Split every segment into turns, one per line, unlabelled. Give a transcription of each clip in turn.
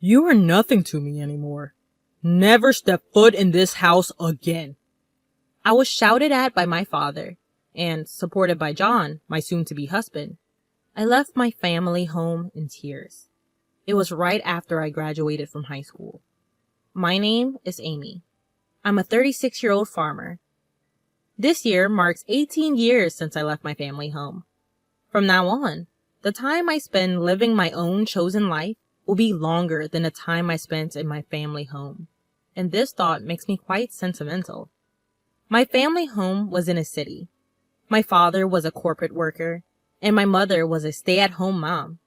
You are nothing to me anymore. Never step foot in this house again.
I was shouted at by my father, and, supported by John, my soon-to-be husband, I left my family home in tears. It was right after I graduated from high school. My name is Amy. I'm a 36-year-old farmer. This year marks 18 years since I left my family home. From now on, the time I spend living my own chosen life will be longer than the time I spent in my family home. And this thought makes me quite sentimental. My family home was in a city. My father was a corporate worker, and my mother was a stay-at-home mom.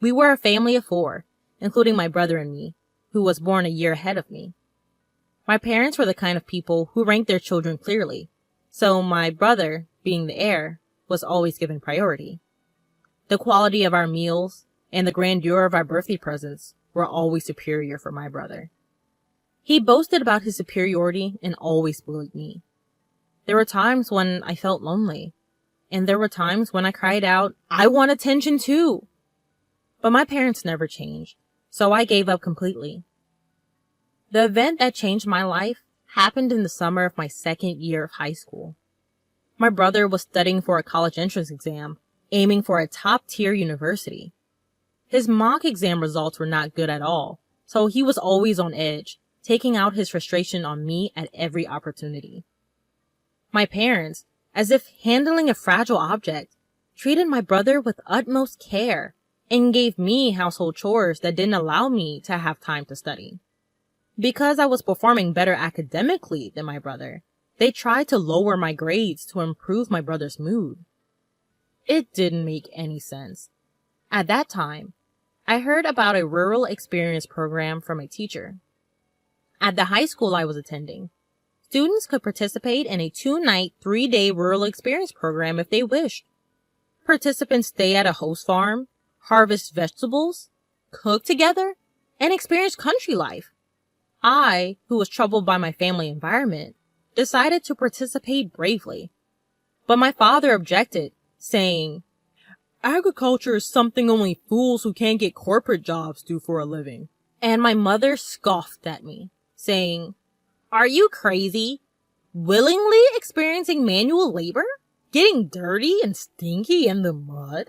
We were a family of 4, including my brother and me, who was born a year ahead of me. My parents were the kind of people who ranked their children clearly, so my brother, being the heir, was always given priority. The quality of our meals and the grandeur of our birthday presents were always superior for my brother. He boasted about his superiority and always bullied me. There were times when I felt lonely, and there were times when I cried out, "I want attention too!" But my parents never changed, so I gave up completely. The event that changed my life happened in the summer of my second year of high school. My brother was studying for a college entrance exam, aiming for a top-tier university. His mock exam results were not good at all, so he was always on edge, taking out his frustration on me at every opportunity. My parents, as if handling a fragile object, treated my brother with utmost care and gave me household chores that didn't allow me to have time to study. Because I was performing better academically than my brother, they tried to lower my grades to improve my brother's mood. It didn't make any sense. At that time, I heard about a rural experience program from a teacher. At the high school I was attending, students could participate in a 2-night, 3-day rural experience program if they wished. Participants stay at a host farm, harvest vegetables, cook together, and experience country life. I, who was troubled by my family environment, decided to participate bravely. But my father objected, saying, "Agriculture is something only fools who can't get corporate jobs do for a living." And my mother scoffed at me, saying, "Are you crazy? Willingly experiencing manual labor? Getting dirty and stinky in the mud?"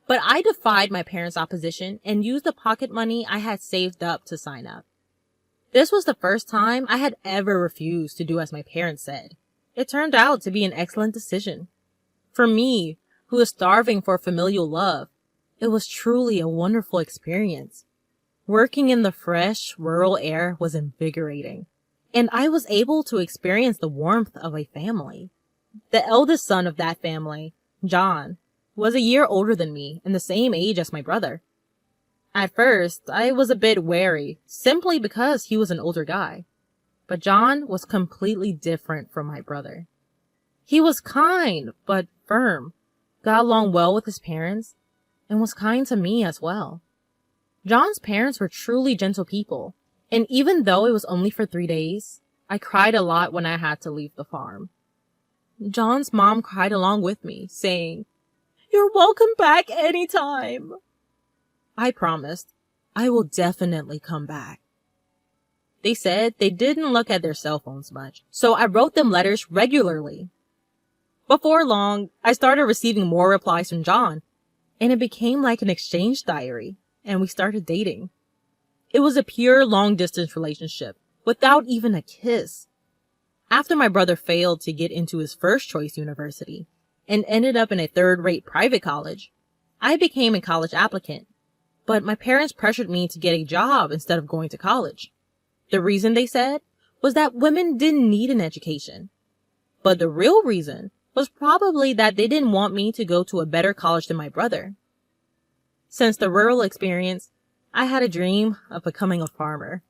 But I defied my parents' opposition and used the pocket money I had saved up to sign up. This was the first time I had ever refused to do as my parents said. It turned out to be an excellent decision. For me, who was starving for familial love, it was truly a wonderful experience. Working in the fresh, rural air was invigorating, and I was able to experience the warmth of a family. The eldest son of that family, John, was a year older than me and the same age as my brother. At first, I was a bit wary, simply because he was an older guy. But John was completely different from my brother. He was kind, but firm, got along well with his parents, and was kind to me as well. John's parents were truly gentle people, and even though it was only for 3 days, I cried a lot when I had to leave the farm. John's mom cried along with me, saying, "You're welcome back anytime." I promised, I will definitely come back. They said they didn't look at their cell phones much, so I wrote them letters regularly. Before long, I started receiving more replies from John, and it became like an exchange diary, and we started dating. It was a pure long-distance relationship, without even a kiss. After my brother failed to get into his first-choice university, and ended up in a third-rate private college, I became a college applicant. But my parents pressured me to get a job instead of going to college. The reason, they said, was that women didn't need an education. But the real reason was probably that they didn't want me to go to a better college than my brother. Since the rural experience, I had a dream of becoming a farmer.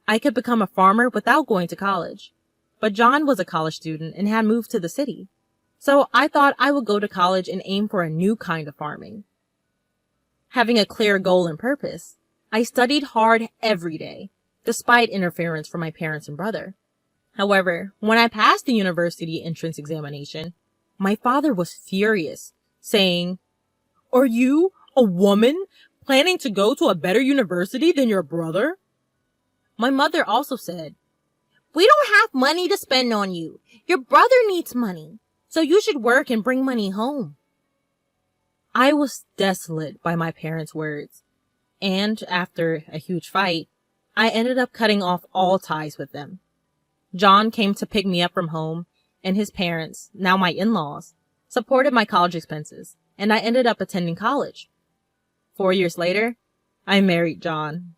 I could become a farmer without going to college. But John was a college student and had moved to the city. So I thought I would go to college and aim for a new kind of farming. Having a clear goal and purpose, I studied hard every day, despite interference from my parents and brother. However, when I passed the university entrance examination, my father was furious, saying, "Are you, a woman,
Planning to go to a better university than your brother?
My mother also said, "We don't have money to spend on you. Your brother needs money, so you should work and bring money home." I was desolate by my parents' words, and after a huge fight, I ended up cutting off all ties with them. John came to pick me up from home, and his parents, now my in-laws, supported my college expenses, and I ended up attending college. 4 years later, I married John.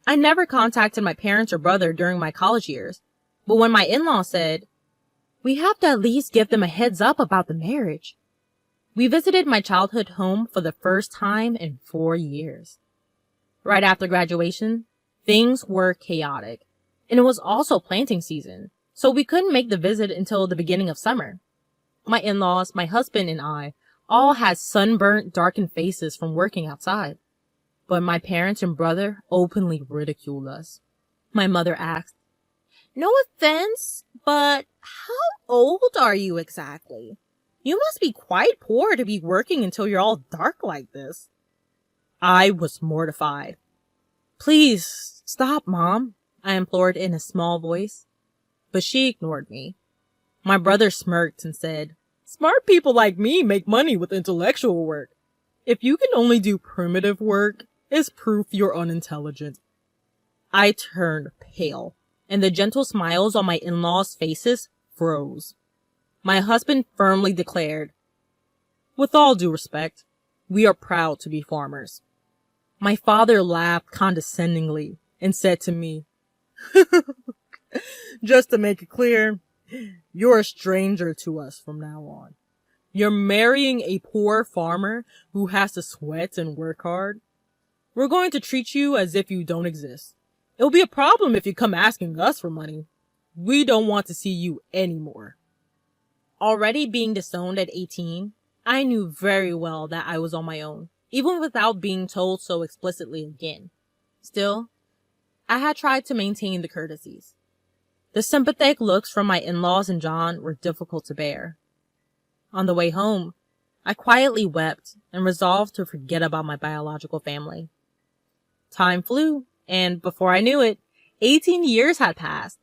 I never contacted my parents or brother during my college years, but when my in-laws said, "We have to at least give them a heads up about the marriage," we visited my childhood home for the first time in 4 years. Right after graduation, things were chaotic, and it was also planting season, so we couldn't make the visit until the beginning of summer. My in-laws, my husband, and I all had sunburnt, darkened faces from working outside. But my parents and brother openly ridiculed us. My mother asked, "No offense, but how old are you exactly? You must be quite poor to be working until you're all dark like this." I was mortified. "Please, stop, Mom," I implored in a small voice. But she ignored me. My brother smirked and said, "Smart people like me make money with intellectual work. If you can only do primitive work, it's proof you're unintelligent." I turned pale, and the gentle smiles on my in-laws' faces froze. My husband firmly declared, "With all due respect, we are proud to be farmers." My father laughed condescendingly and said to me, "Just to make it clear, you're a stranger to us from now on. You're marrying a poor farmer who has to sweat and work hard. We're going to treat you as if you don't exist. It'll be a problem if you come asking us for money. We don't want to see you anymore." Already being disowned at 18, I knew very well that I was on my own, even without being told so explicitly again. Still, I had tried to maintain the courtesies. The sympathetic looks from my in-laws and John were difficult to bear. On the way home, I quietly wept and resolved to forget about my biological family. Time flew, and before I knew it, 18 years had passed.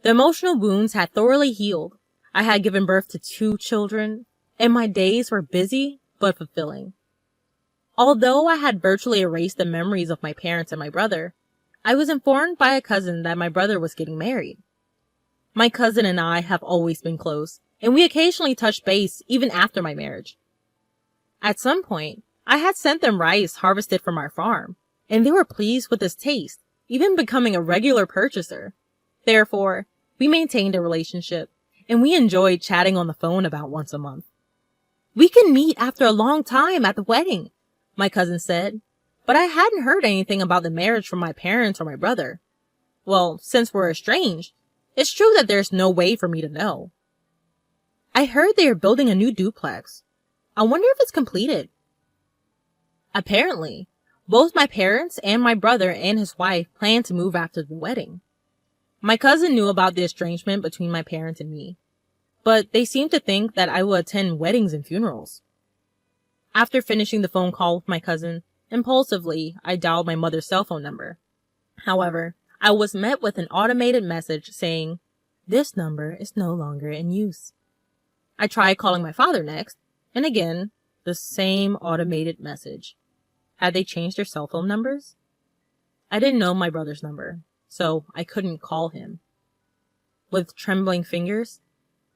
The emotional wounds had thoroughly healed. I had given birth to 2 children, and my days were busy but fulfilling. Although I had virtually erased the memories of my parents and my brother, I was informed by a cousin that my brother was getting married. My cousin and I have always been close, and we occasionally touched base even after my marriage. At some point, I had sent them rice harvested from our farm, and they were pleased with its taste, even becoming a regular purchaser. Therefore, we maintained a relationship, and we enjoyed chatting on the phone about once a month. "We can meet after a long time at the wedding," my cousin said, but I hadn't heard anything about the marriage from my parents or my brother. Well, since we're estranged, it's true that there's no way for me to know. "I heard they are building a new duplex. I wonder if it's completed." Apparently, both my parents and my brother and his wife planned to move after the wedding. My cousin knew about the estrangement between my parents and me, but they seemed to think that I would attend weddings and funerals. After finishing the phone call with my cousin, impulsively, I dialed my mother's cell phone number. However, I was met with an automated message saying, "This number is no longer in use." I tried calling my father next, and again, the same automated message. Had they changed their cell phone numbers? I didn't know my brother's number, so I couldn't call him. With trembling fingers,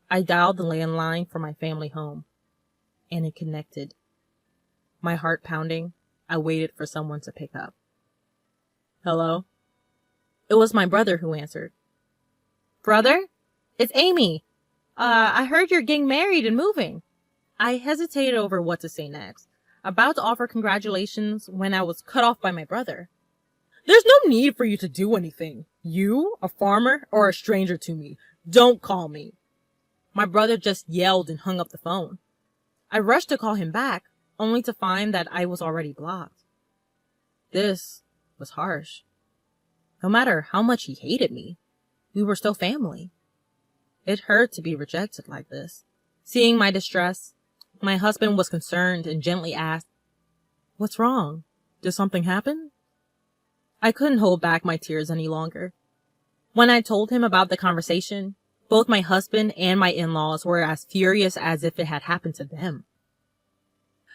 I dialed the landline for my family home, and it connected. My heart pounding, I waited for someone to pick up. "Hello?" It was my brother who answered. "Brother? It's Amy. I heard you're getting married and moving." I hesitated over what to say next, about to offer congratulations when I was cut off by my brother. "There's no need for you to do anything. You, a farmer, are a stranger to me. Don't call me." My brother just yelled and hung up the phone. I rushed to call him back, only to find that I was already blocked. This was harsh. No matter how much he hated me, we were still family. It hurt to be rejected like this. Seeing my distress, my husband was concerned and gently asked, "What's wrong?"
Did something happen?
I couldn't hold back my tears any longer. When I told him about the conversation, both my husband and my in-laws were as furious as if it had happened to them.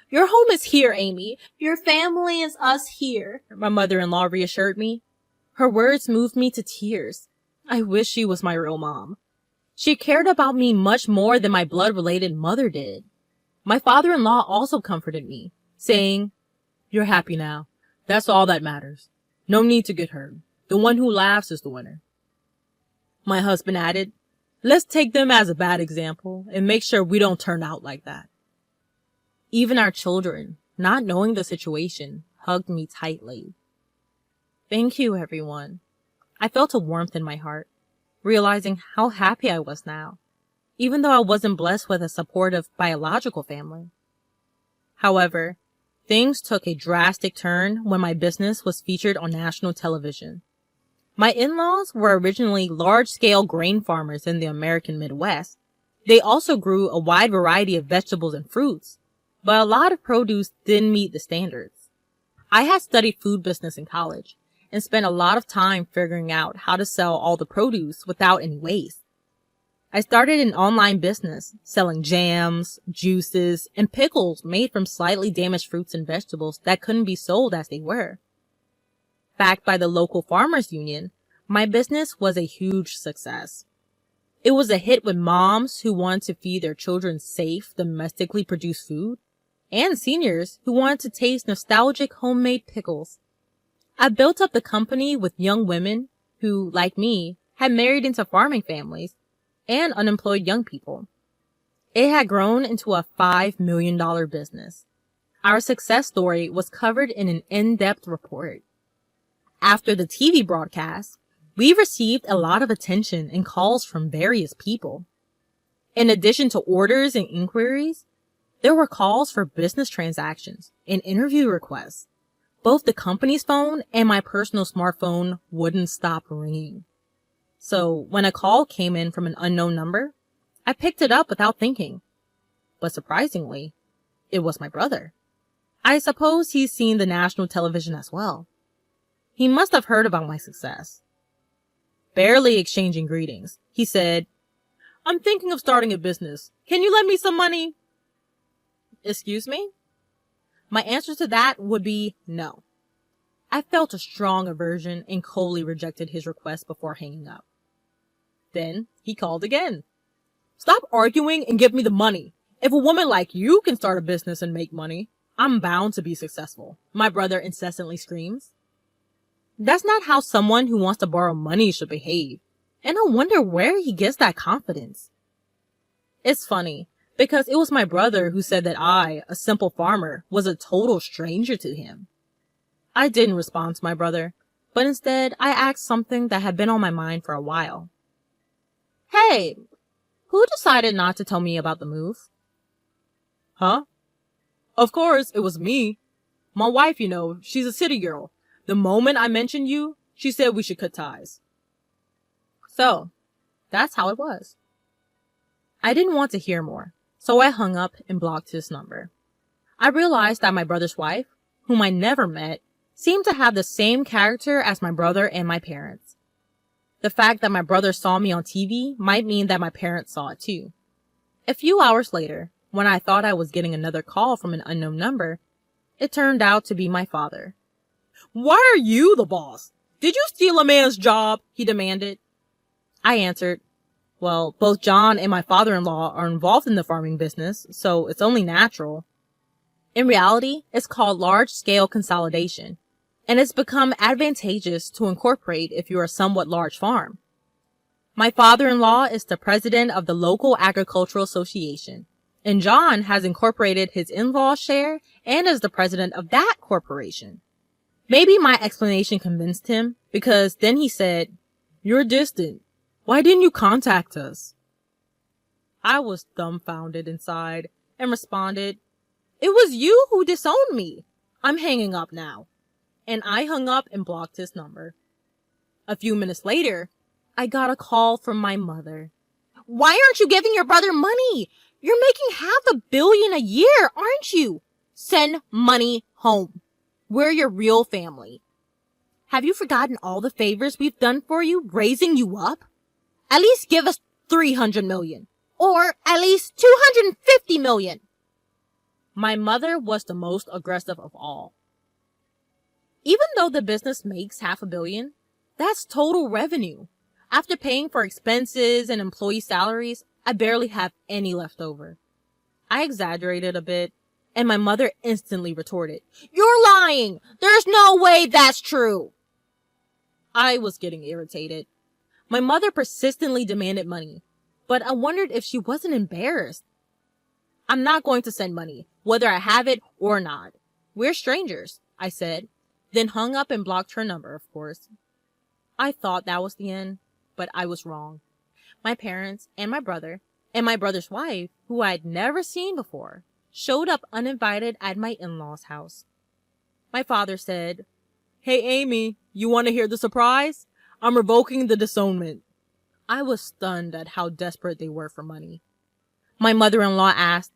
Your home is here, Amy. Your family is us here,
my mother-in-law reassured me. Her words moved me to tears. I wish she was my real mom. She cared about me much more than my blood-related mother did. My father-in-law also comforted me, saying, "You're happy now. That's all that matters. No need to get hurt. The one who laughs is the winner." My husband added, "Let's take them as a bad example and make sure we don't turn out like that." Even our children, not knowing the situation, hugged me tightly. Thank you, everyone. I felt a warmth in my heart, realizing how happy I was now, even though I wasn't blessed with a supportive biological family. However, things took a drastic turn when my business was featured on national television. My in-laws were originally large-scale grain farmers in the American Midwest. They also grew a wide variety of vegetables and fruits, but a lot of produce didn't meet the standards. I had studied food business in college and spent a lot of time figuring out how to sell all the produce without any waste. I started an online business selling jams, juices, and pickles made from slightly damaged fruits and vegetables that couldn't be sold as they were. Backed by the local farmers union, my business was a huge success. It was a hit with moms who wanted to feed their children safe, domestically produced food, and seniors who wanted to taste nostalgic homemade pickles. I built up the company with young women who, like me, had married into farming families and unemployed young people. It had grown into a $5 million business. Our success story was covered in an in-depth report. After the TV broadcast, we received a lot of attention and calls from various people. In addition to orders and inquiries, there were calls for business transactions and interview requests. Both the company's phone and my personal smartphone wouldn't stop ringing. So when a call came in from an unknown number, I picked it up without thinking. But surprisingly, it was my brother. I suppose he's seen the national television as well. He must have heard about my success. Barely exchanging greetings, he said, "I'm thinking of starting a business. Can you lend me some money?" Excuse me? My answer to that would be no. I felt a strong aversion and coldly rejected his request before hanging up. Then he called again. "Stop arguing and give me the money. If a woman like you can start a business and make money, I'm bound to be successful," my brother incessantly screams. That's not how someone who wants to borrow money should behave, and I wonder where he gets that confidence. It's funny, because it was my brother who said that I, a simple farmer, was a total stranger to him. I didn't respond to my brother, but instead I asked something that had been on my mind for a while. "Hey, who decided not to tell me about the move?" "Huh? Of course, it was me. My wife, she's a city girl. The moment I mentioned you, she said we should cut ties." So, that's how it was. I didn't want to hear more, so I hung up and blocked his number. I realized that my brother's wife, whom I never met, seemed to have the same character as my brother and my parents. The fact that my brother saw me on TV might mean that my parents saw it too. A few hours later, when I thought I was getting another call from an unknown number, it turned out to be my father. "Why are you the boss? Did you steal a man's job?" he demanded. I answered, "Well, both John and my father-in-law are involved in the farming business, so it's only natural." In reality, it's called large-scale consolidation, and it's become advantageous to incorporate if you're a somewhat large farm. My father-in-law is the president of the local agricultural association, and John has incorporated his in-law's share and is the president of that corporation. Maybe my explanation convinced him, because then he said, "You're distant. Why didn't you contact us?" I was dumbfounded inside and responded, "It was you who disowned me. I'm hanging up now." And I hung up and blocked his number. A few minutes later, I got a call from my mother. "Why aren't you giving your brother money? You're making $500 million a year, aren't you? Send money home." We're your real family. Have you forgotten all the favors we've done for you, raising you up? At least give us 300 million. Or at least 250 million. My mother was the most aggressive of all. Even though the business makes $500 million, that's total revenue. After paying for expenses and employee salaries, I barely have any left over. I exaggerated a bit, and my mother instantly retorted, "You're lying! There's no way that's true!" I was getting irritated. My mother persistently demanded money, but I wondered if she wasn't embarrassed. "I'm not going to send money, whether I have it or not. We're strangers," I said, then hung up and blocked her number, of course. I thought that was the end, but I was wrong. My parents and my brother, and my brother's wife, who I'd never seen before, showed up uninvited at my in-laws' house. My father said, "Hey Amy, you want to hear the surprise? I'm revoking the disownment." I was stunned at how desperate they were for money. My mother-in-law asked,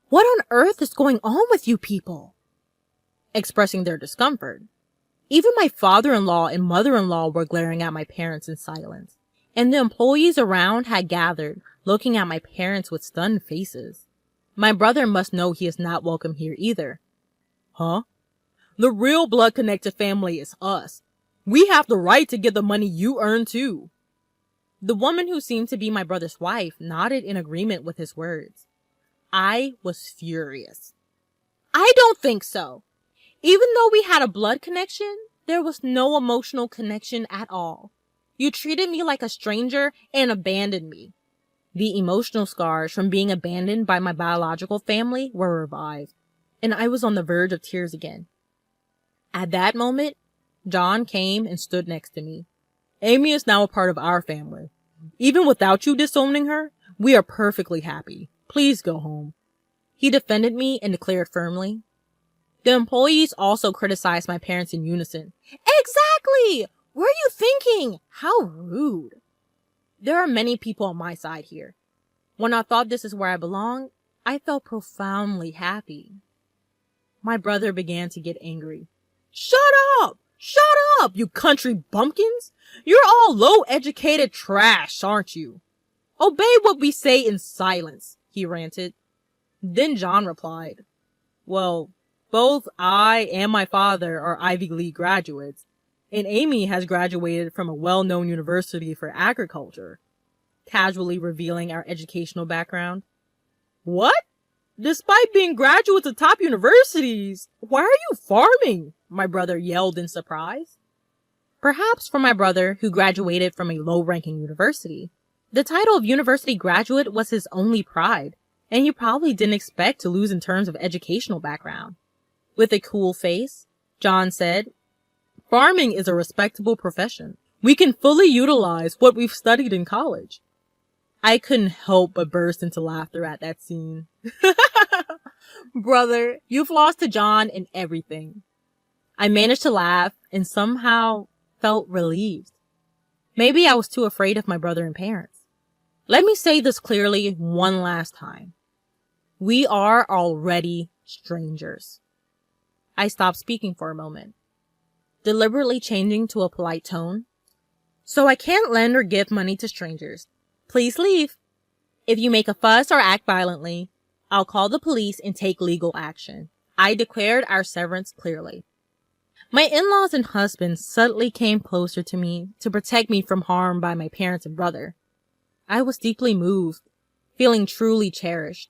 "What on earth is going on with you people?" Expressing their discomfort. Even my father-in-law and mother-in-law were glaring at my parents in silence, and the employees around had gathered, looking at my parents with stunned faces. My brother must know he is not welcome here either. "Huh? The real blood-connected family is us. We have the right to get the money you earn too." The woman who seemed to be my brother's wife nodded in agreement with his words. I was furious. "I don't think so. Even though we had a blood connection, there was no emotional connection at all. You treated me like a stranger and abandoned me." The emotional scars from being abandoned by my biological family were revived, and I was on the verge of tears again. At that moment, John came and stood next to me. "Amy is now a part of our family. Even without you disowning her, we are perfectly happy. Please go home." He defended me and declared firmly. The employees also criticized my parents in unison. "Exactly! What are you thinking? How rude." There are many people on my side here. When I thought this is where I belong, I felt profoundly happy. My brother began to get angry. "Shut up! Shut up, you country bumpkins! You're all low-educated trash, aren't you? Obey what we say in silence," he ranted. Then John replied, "Well, both I and my father are Ivy League graduates, and Amy has graduated from a well-known university for agriculture," casually revealing our educational background. "What? Despite being graduates of top universities, why are you farming?" my brother yelled in surprise. Perhaps for my brother, who graduated from a low-ranking university, the title of university graduate was his only pride, and he probably didn't expect to lose in terms of educational background. With a cool face, John said, "Farming is a respectable profession. We can fully utilize what we've studied in college." I couldn't help but burst into laughter at that scene. Brother, you've lost to John in everything. I managed to laugh and somehow felt relieved. Maybe I was too afraid of my brother and parents. Let me say this clearly one last time. We are already strangers. I stopped speaking for a moment, deliberately changing to a polite tone. "So I can't lend or give money to strangers. Please leave. If you make a fuss or act violently, I'll call the police and take legal action." I declared our severance clearly. My in-laws and husband subtly came closer to me to protect me from harm by my parents and brother. I was deeply moved, feeling truly cherished.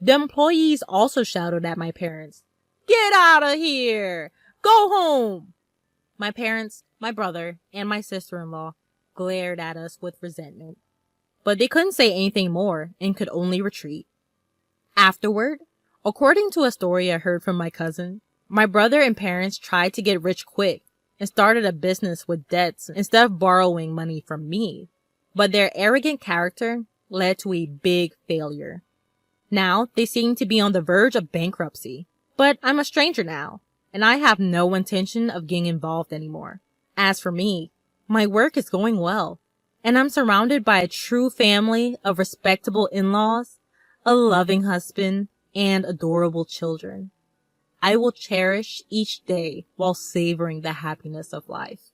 The employees also shouted at my parents, "Get out of here! Go home!" My parents, my brother, and my sister-in-law glared at us with resentment, but they couldn't say anything more and could only retreat. Afterward, according to a story I heard from my cousin, my brother and parents tried to get rich quick and started a business with debts instead of borrowing money from me, but their arrogant character led to a big failure. Now they seem to be on the verge of bankruptcy, but I'm a stranger now, and I have no intention of getting involved anymore. As for me, my work is going well, and I'm surrounded by a true family of respectable in-laws, a loving husband, and adorable children. I will cherish each day while savoring the happiness of life.